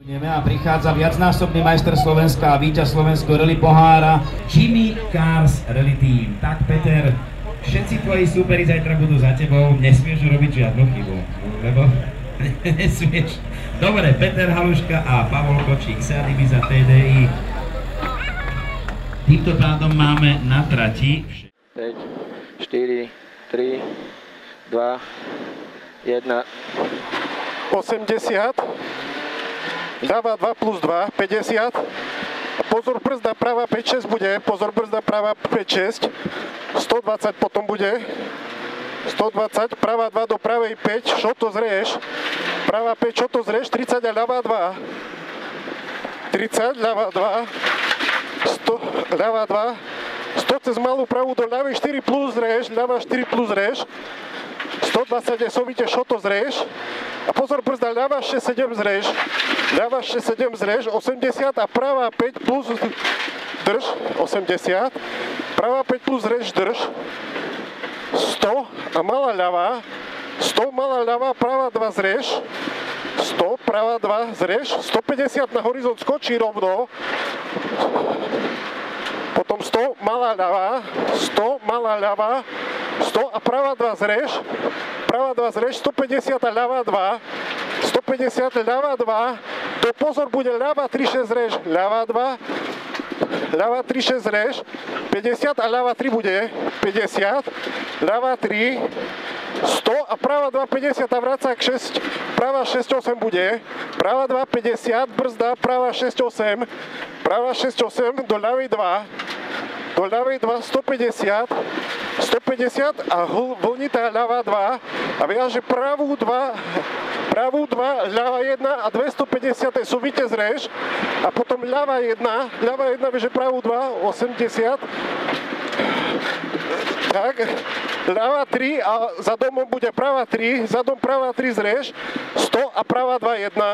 A prichádza viacnásobný majster Slovenska a víťaz Slovenského rally pohára Jimmy Cars Rally Team. Tak Peter, všetci tvoji súperi zajtra budú za tebou, nesmieš urobiť žiadnu chybu, lebo nesmieš. Dobre, Peter Haluška a Pavol Kočík, Seat Ibiza TDI. Týmto pádom máme na trati 5, 4, 3, 2, 1, 80, ľava 2 plus 2, 50, pozor brzda práva 5-6 bude, pozor brzda práva 5-6, 120 potom bude, 120, práva 2 do pravej 5, čo to zrieš, práva 5, čo to zrieš, 30 a ľava 2, 30, ľava 2, 100, ľava 2, 100 cez malú pravú do ľavej 4 plus zrieš, ľava 4 plus zrieš, 120 je sovite, čo to zrieš, a pozor brzda, ľava 6-7 zrieš, ľava 6-7 zrieš, 80 a práva 5 plus drž, 80, práva 5 plus zrieš, drž, 100 a malá ľava, 100 malá ľava, práva 2 zrieš, 100, práva 2 zrieš, 150 na horizont skočí rovno, potom 100 malá ľava, 100 malá ľava, 100 a práva 2 zrieš, práva 2 zrieš, 150 a ľava 2, 150 ľava 2, do pozor bude ľava 3-6 zrieš, ľava 2, ľava 3-6 zrieš, 50 a ľava 3 bude, 50, ľava 3, 100 a práva 2, 50 a vracák 6, práva 6-8 bude, práva 2, 50, brzda, práva 6-8, práva 6-8, do ľavej 2, do ľavej 2, 150, 150 a vlnitá ľava 2 a viaže pravú 2, ľava 1 a 250 sú víťaz zrieš a potom ľava 1 viaže pravú 2, 80, tak, ľava 3 a za domom bude práva 3, za dom práva 3 zrieš, 100 a práva 2, 1,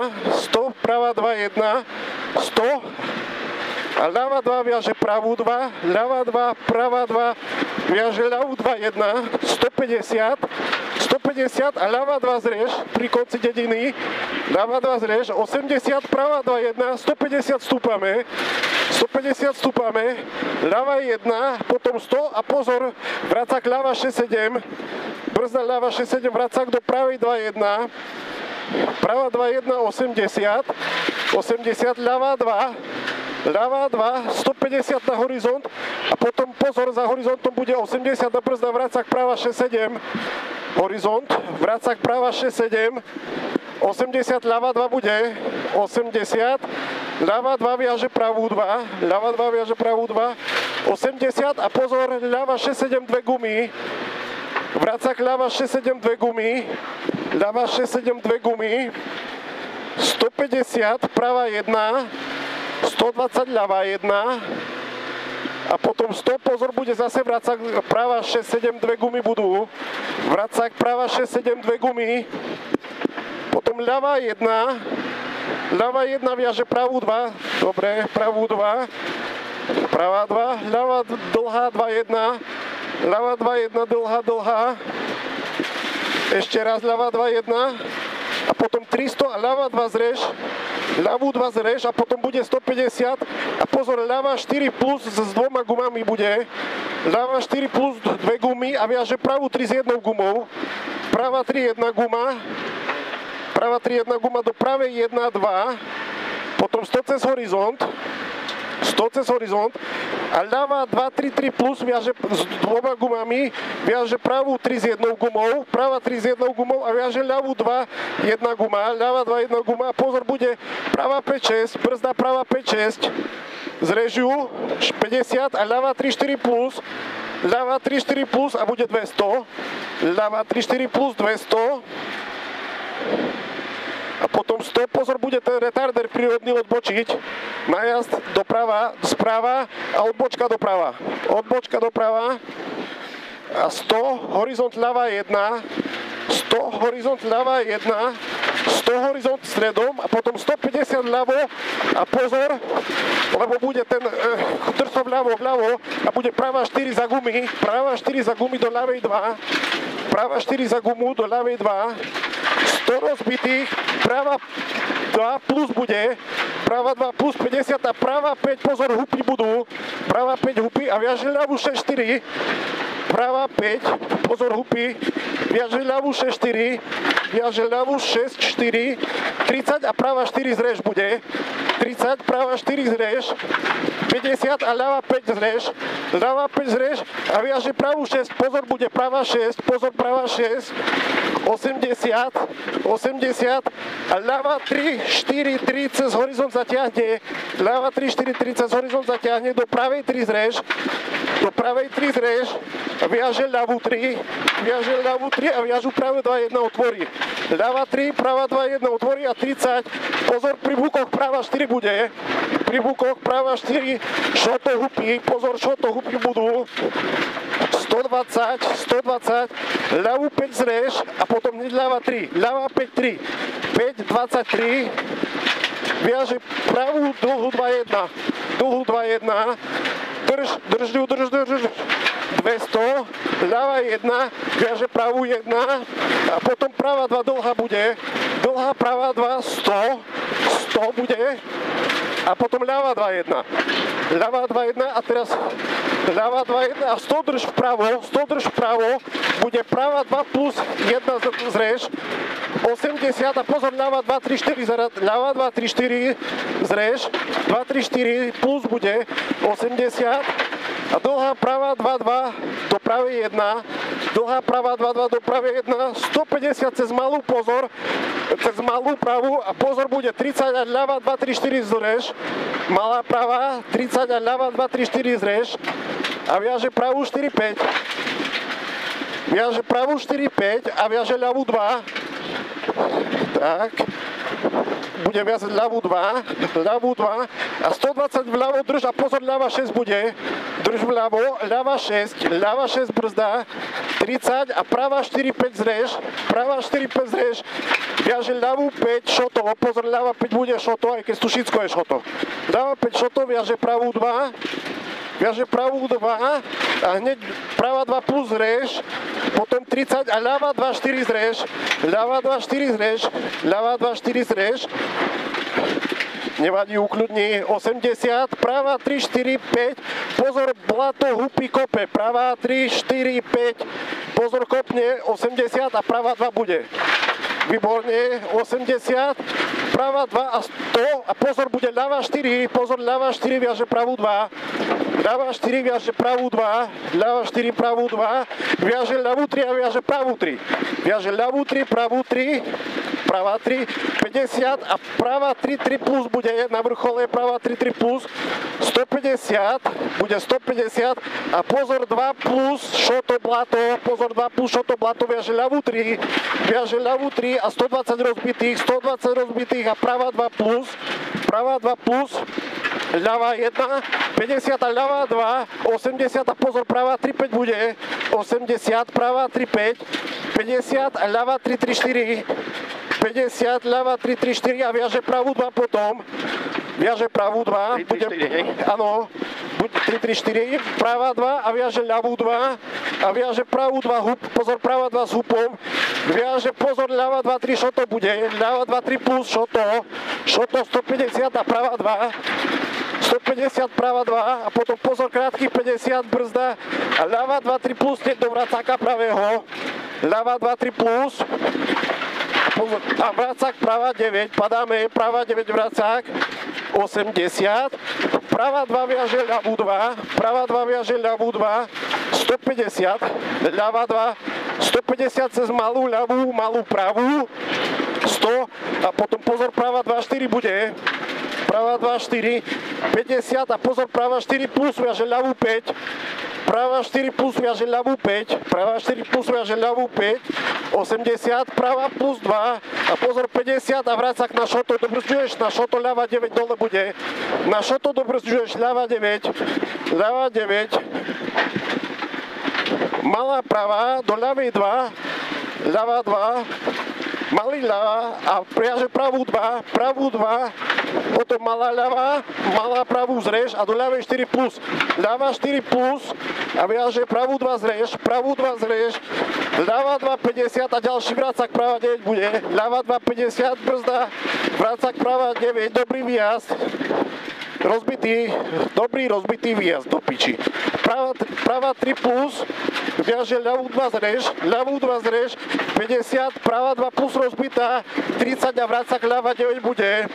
100, práva 2, 1, 100, a ľava 2 viaže pravú 2, ľava 2, práva 2, viaže ľavú 2, 1, 150, 150 a ľava 2 zrieš pri konci dediny, ľava 2 zrieš, 80, práva 2, 1, 150 stúpame, 150 stúpame, ľava 1, potom 100 a pozor, vracák ľava 6-7, brzda ľava 6-7, vracák do pravej 2, 1, práva 2, 1, 80, 80, ľava 2, ľava 2, 150 na horizont a potom pozor, za horizontom bude 80 na brzda, vracák práva 6-7, horizont, vracák práva 6-7, 80 ľava 2 bude, 80, ľava 2 viaže pravú 2, ľava 2 viaže pravú 2, 80 a pozor, ľava 6-7 dve gumy, vracák ľava 6-7 dve gumy, ľava 6-7 dve gumy, 150, práva 1, 120 ľava 1 a potom 100, pozor, bude zase vracák práva 6-7 dve gumy budú, vracák práva 6-7 dve gumy, potom ľava 1 viaže pravú 2, dobre, pravú 2, práva 2, ľava dlhá 2, 1, ľava 2, 1, dlhá, ešte raz ľava 2, 1 a potom 300 a ľava 2 zrieš, ľavú 2 zrieš a potom bude 150 a pozor, ľava 4 plus s dvoma gumami bude, ľava 4 plus dve gumy a viaže pravú 3 s jednou gumou, práva 3 1 guma, práva 3 1 guma do pravej 1 2, potom 100 cez horizont, 100 cez horizont a ľava 2 3 3 plus viaže s dvoma gumami, viaže pravú 3 s jednou gumou, práva 3 s jednou gumou a viaže ľavú 2 1 guma, ľava 2 1 guma a pozor, bude práva 5 6, brzda práva 5 6, zrežu 50 a ľava 3 4 plus, ľava 3 4 plus a bude 200, ľava 3 4 plus 200 a potom 100, pozor, bude ten retarder prírodný odbočiť, najazd doprava, správa a odbočka doprava a 100, horizont ľava 1, 100, horizont ľava 1, 100 horizont stredom a potom 150 ľavo a pozor, lebo bude ten drso vľavo a bude práva 4 za gumy, práva 4 za gumy do ľavej 2, práva 4 za gumu do ľavej 2, 100 rozbitých, práva 2 plus bude, práva 2 plus 50 a práva 5, pozor, hupy budú, práva 5 hupy a viaže ľavú 6-4, práva 5, pozor hupy, viaže ľavú 6-4, viaže ľavú 6-4, 30 a práva 4 zrež bude, 30, práva 4 zrež, 50 a ľava 5 zrež, ľava 5 zrež a viaže pravú 6, pozor bude práva 6, pozor práva 6, 80, 80 a ľava 3, 4, 3 cez horizont zatiahne, ľava 3, 4, 3 cez horizont zatiahne, do pravej 3 zrež, do pravej 3 zrež, viaže ľavú 3, viaže ľavú 3 a viažu práve 2, 1 otvorí. Ľava 3, práva 2, 1 otvorí a 30, pozor pri bukoch práva 4 bude, pri bukoch práva 4, šoto hupy, pozor šoto hupy budú, 120, 120, ľavú 5 zrež a potom hneď ľava 3, ľava 5, 3, 5, 23, viaže pravú dlhú 2, 1, dlhú 2, 1, drž, 200, ľava 1, viaže pravú 1 a potom práva 2 dlhá bude, dlhá práva 2, 100, 100 bude a potom ľava 2, 1, ľava 2, 1 a teraz ľava 2, 1 a 100 drž vpravo, bude práva 2 plus 1 zrež, 80 a pozor ľava 2, 3, 4 zarad, ľava 2, 3, 4 zrež, 2, 3, 4 plus bude 80 a dlhá práva 2, 2 do pravej 1, dlhá práva 2, 2 do pravej 1, 150 cez malú pozor, cez malú pravú a pozor bude 30 a ľava 2, 3, 4 zrež, malá práva 30 a ľava 2, 3, 4 zrež a viaže pravú 4, 5, viaže pravú 4, 5 a viaže ľavú 2, tak, bude viazať ľavú 2 a 120 vľavo drž a pozor ľava 6 bude, drž vľavo, ľava 6 brzda, 30 a práva 4, 5 zrež, práva 4, 5 zrež, viaže ľavú 5 šoto, pozor ľava 5 bude šoto, aj keď Stušicko je šoto, ľava 5 šoto, viaže pravú 2, viaže pravú 2 a hneď práva 2 plus zrež, potom 30 a ľava 2, 4 zrež, ľava 2, 4 zrež, ľava 2, 4 zrež, nevadí, ukľudni, 80, práva 3, 4, 5, pozor, blato, hupy, kope, práva 3, 4, 5, pozor, kopne, 80 a práva 2 bude. Výborne, 80, práva 2 a 100 a pozor, bude ľava 4, pozor, ľava 4 viaže pravú 2, ľava 4 viaže pravú 2, ľava 4 pravú 2, viaže ľavú 3 a viaže pravú 3, viaže ľavú 3, pravú 3, práva 3, 50 a práva 3, 3 plus bude na vrchole, práva 3, 3 plus, 150, bude 150 a pozor 2 plus šoto blato, pozor 2 plus šoto blato, viaže ľavú 3 a 120 rozbitých a práva 2 plus, ľava 1, 50 a ľava 2, 80 a pozor, práva 3, 5 bude, 80, práva 3, 5, 50 a ľava 3, 3, 4, 50, ľava 3, 3, 4 a viaže pravú 2 potom, viaže pravú 2, 3, bude, 4, áno, 3, 3, 4, práva 2 a viaže ľavú 2 a viaže pravú 2 hup, pozor, práva 2 s hupom, viaže pozor, ľava 2, 3 šoto bude, ľava 2, 3 plus šoto 150 a práva 2, 150 práva 2 a potom pozor, krátkých 50 brzda a ľava 2, 3 plus hneď do vracáka pravého, ľava 2, 3 plus pozor, a vracák práva 9, padáme, práva 9 vracák, 80, práva 2 viaže ľavú 2, práva 2 viaže ľavú 2, 150, ľava 2, 150 cez malú ľavú, malú pravú, 100 a potom pozor, práva 2, 4 bude, práva 2, 4, 50 a pozor, práva 4 plus viaže ľavú 5, práva 4 plus viaže ľavú 5, práva 4 plus viaže ľavú 5, 80, práva plus 2 a pozor 50 a vracák na šoto, dobrzďuješ na šoto, ľava 9 dole bude, na šoto dobrzďuješ, ľava 9, malá práva do ľavej 2, ľava 2, malý ľava a priaže pravú 2, potom malá ľava, malá pravú zrež a do ľavej 4 plus, ľava 4 plus a viaže pravú 2 zrež, ľava 2,50 a ďalší vracak prava 9 bude, ľava 2,50, brzda, vracak prava 9, dobrý výjazd. Dobrý rozbitý výjazd do piči. Prava 3 plus, viaže ľavú 2 zrež, 50, prava 2 plus rozbitá, 30 a vracak ľava 9 bude.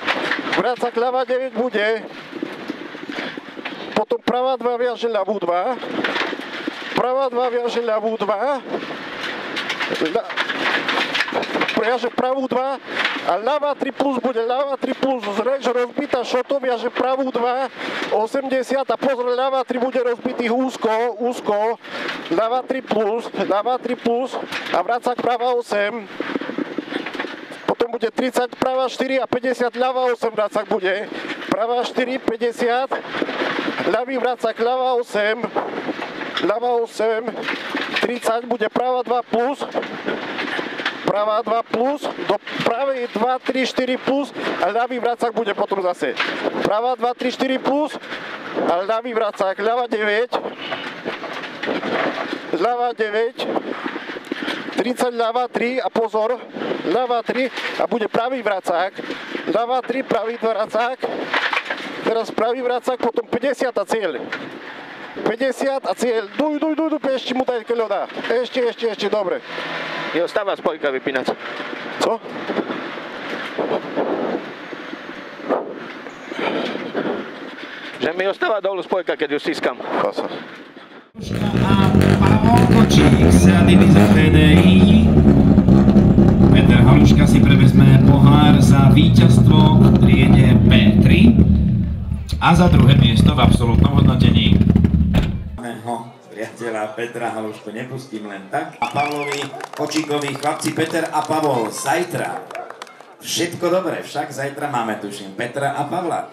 Potom prava 2 viaže ľavú 2, viaže pravú 2 a ľava 3 plus bude, zrež rozbitá šoto, viaže pravú 2, 80 a pozor, ľava 3 bude rozbitý úzko, ľava 3 plus a vracak prava 8, potom bude 30, prava 4 a 50, ľava 8 vracak bude, prava 4, 50, ľavý vracak, ľava 8, 30 bude prava 2 plus, do pravej 2, 3, 4 plus a ľavý vracak bude potom zase. Prava 2, 3, 4 plus a ľavý vracak, ľava 9, 30 ľava 3 a pozor, ľava 3 a bude pravý vracak, ľava 3, pravý vracak, teraz pravý vracak, potom 50 a cieľ. 50 a cieľ, duj, ešte mu daj ľoda, ešte, dobre. Je ostáva spojka vypínať. Co? Že mi ostáva dolu spojka, keď ju stiskam. Pasa. A Pavol Kočík z divízie PDI. Peter Haluška si prevezme pohár za víťazstvo v triede P3 a za druhé miesto v absolútnom hodnotení. Priateľa Petra Halušku nepustím len tak. A Pavlovi Kočíkovi, chlapci Peter a Pavol, zajtra všetko dobré, však zajtra máme, tuším, Petra a Pavla.